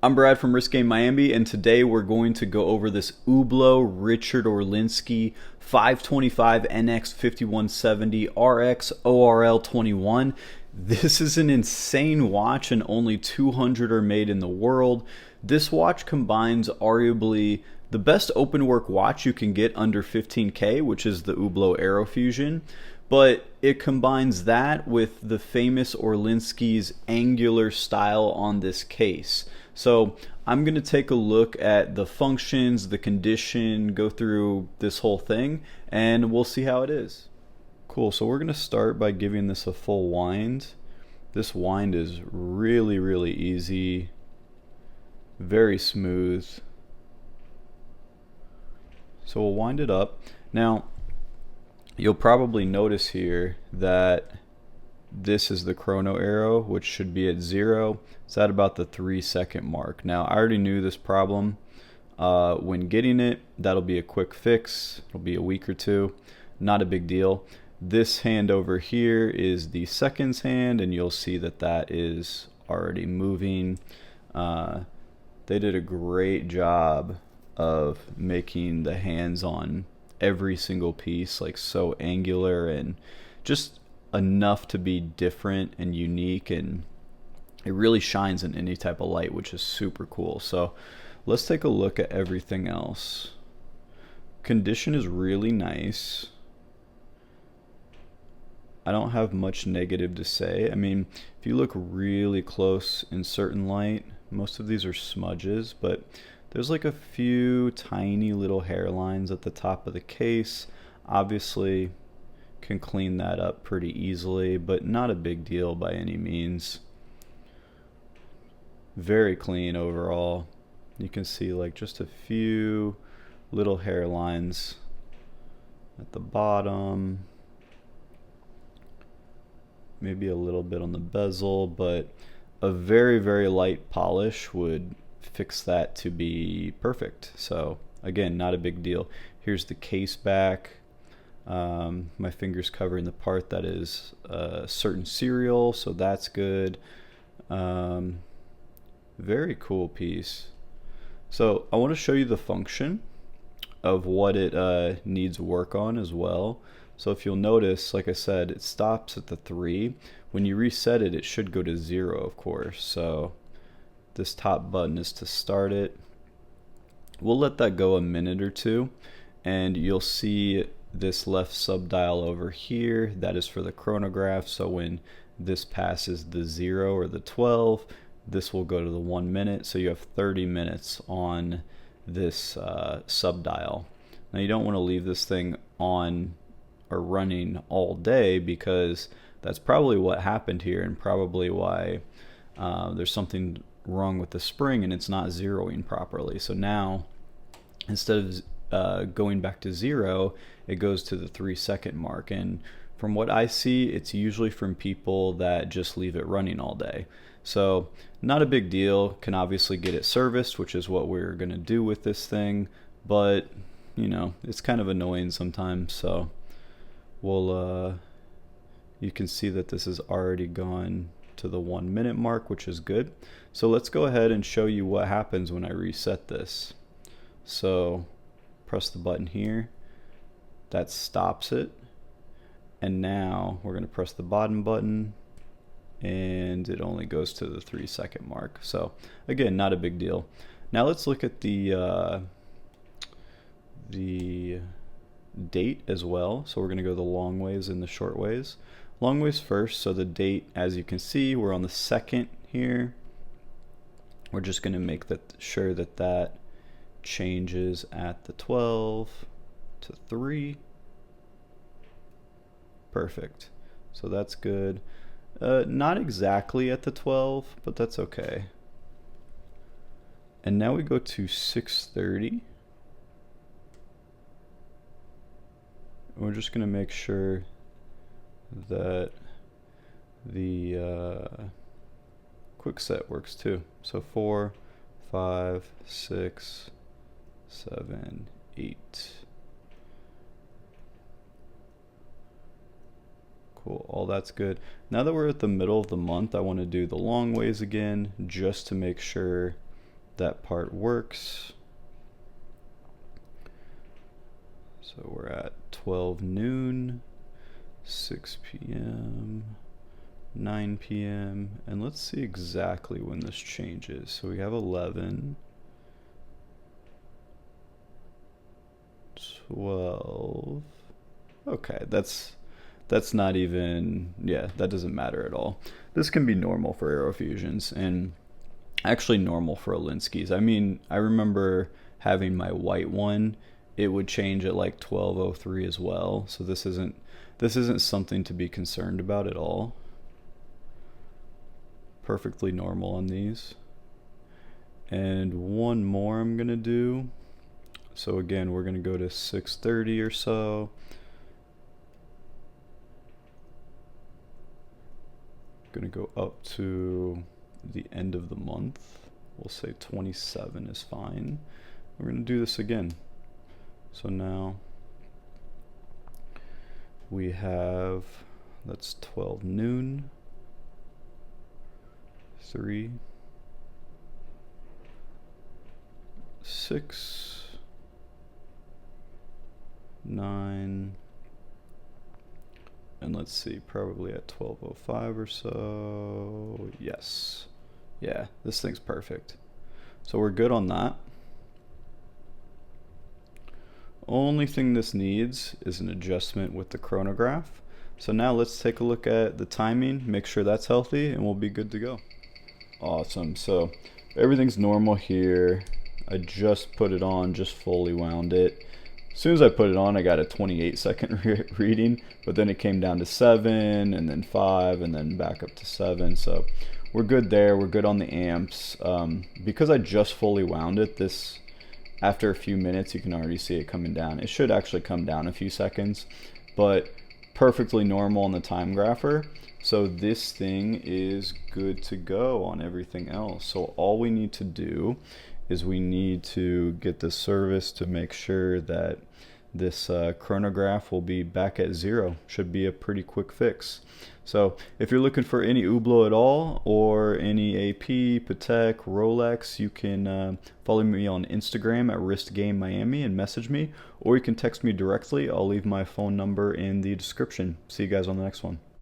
I'm Brad from Risk Game Miami, and today we're going to go over this Hublot Richard Orlinski 525.Nx.5170.Rx.Orl21. This is an insane watch, and only 200 are made in the world. This watch combines arguably the best open work watch you can get under 15K, which is the Hublot Aerofusion. But it combines that with the famous Orlinski's angular style on this case. So I'm going to take a look at the functions, the condition, go through this whole thing, and we'll see how it is. Cool, so we're going to start by giving this a full wind. This wind is really easy, very smooth. So we'll wind it up. Now, you'll probably notice here that this is the chrono arrow, which should be at 0. It's at about the 3-second mark. Now, I already knew this problem when getting it. That'll be a quick fix. It'll be a week or two. Not a big deal. This hand over here is the seconds hand, and you'll see that that is already moving. They did a great job of making the hands on every single piece like so angular and just enough to be different and unique, and it really shines in any type of light, which is super cool. So let's take a look at everything else. Condition is really nice. I don't have much negative to say. I mean, if you look really close in certain light, most of these are smudges, but there's like a few tiny little hairlines at the top of the case. Obviously can clean that up pretty easily, but not a big deal by any means. Very clean overall. You can see like just a few little hairlines at the bottom, maybe a little bit on the bezel, but a very light polish would fix that to be perfect. So again, not a big deal. Here's the case back. My finger's covering the part that is a certain serial, so that's good. Very cool piece. So I want to show you the function of what it needs work on as well. So if you'll notice, like I said, it stops at the 3. When you reset it, it should go to 0, of course. So this top button is to start it. We'll let that go a minute or two, and you'll see this left subdial over here. That is for the chronograph. So when this passes the 0 or the 12, this will go to the 1 minute. So you have 30 minutes on this subdial. Now you don't want to leave this thing on or running all day, because that's probably what happened here, and probably why there's something wrong with the spring and it's not zeroing properly. So now instead of going back to 0, it goes to the 3-second mark, and from what I see, it's usually from people that just leave it running all day. So not a big deal. Can obviously get it serviced, which is what we're gonna do with this thing, but you know, it's kind of annoying sometimes. So we'll you can see that this has already gone to the 1 minute mark, which is good. So let's go ahead and show you what happens when I reset this. So press the button here, that stops it, and now we're going to press the bottom button and it only goes to the 3-second mark. So again, not a big deal. Now let's look at the date as well. So we're going to go the long ways and the short ways. Long ways first. So the date, as you can see, we're on the 2nd here. We're just going to make sure that that changes at the 12 to 3. Perfect. So that's good. Not exactly at the 12, but that's okay. And now we go to 6:30. We're just going to make sure that the quick set works too. So 4, 5, 6, 7, 8. Cool, all that's good. Now that we're at the middle of the month, I want to do the long ways again, just to make sure that part works. So we're at 12 noon, 6 p.m., 9 p.m., and let's see exactly when this changes. So we have 11, 12. Okay, that's not even, yeah, that doesn't matter at all. This can be normal for Aerofusions and actually normal for Orlinskis. I mean, I remember having my white one, it would change at like 12:03 as well. So this isn't something to be concerned about at all. Perfectly normal on these. And one more I'm gonna do. So again, we're gonna go to 6:30 or so. Gonna go up to the end of the month. We'll say 27 is fine. We're gonna do this again. So now we have, that's 12 noon, 3, 6, 9, and let's see, probably at 12:05 or so. Yes. Yeah, this thing's perfect. So we're good on that. Only thing this needs is an adjustment with the chronograph. So now let's take a look at the timing, make sure that's healthy, and we'll be good to go. Awesome. So everything's normal here. I just put it on, just fully wound it. As soon as I put it on, I got a 28-second reading, but then it came down to 7, and then 5, and then back up to 7. So we're good there. We're good on the amps. Because I just fully wound it, this, after a few minutes, you can already see it coming down. It should actually come down a few seconds, but perfectly normal on the time grapher. So this thing is good to go on everything else. So all we need to do is we need to get the service to make sure that this chronograph will be back at 0. Should be a pretty quick fix. So if you're looking for any Hublot at all, or any AP, Patek, Rolex, you can follow me on Instagram at WristGameMiami and message me, or you can text me directly. I'll leave my phone number in the description. See you guys on the next one.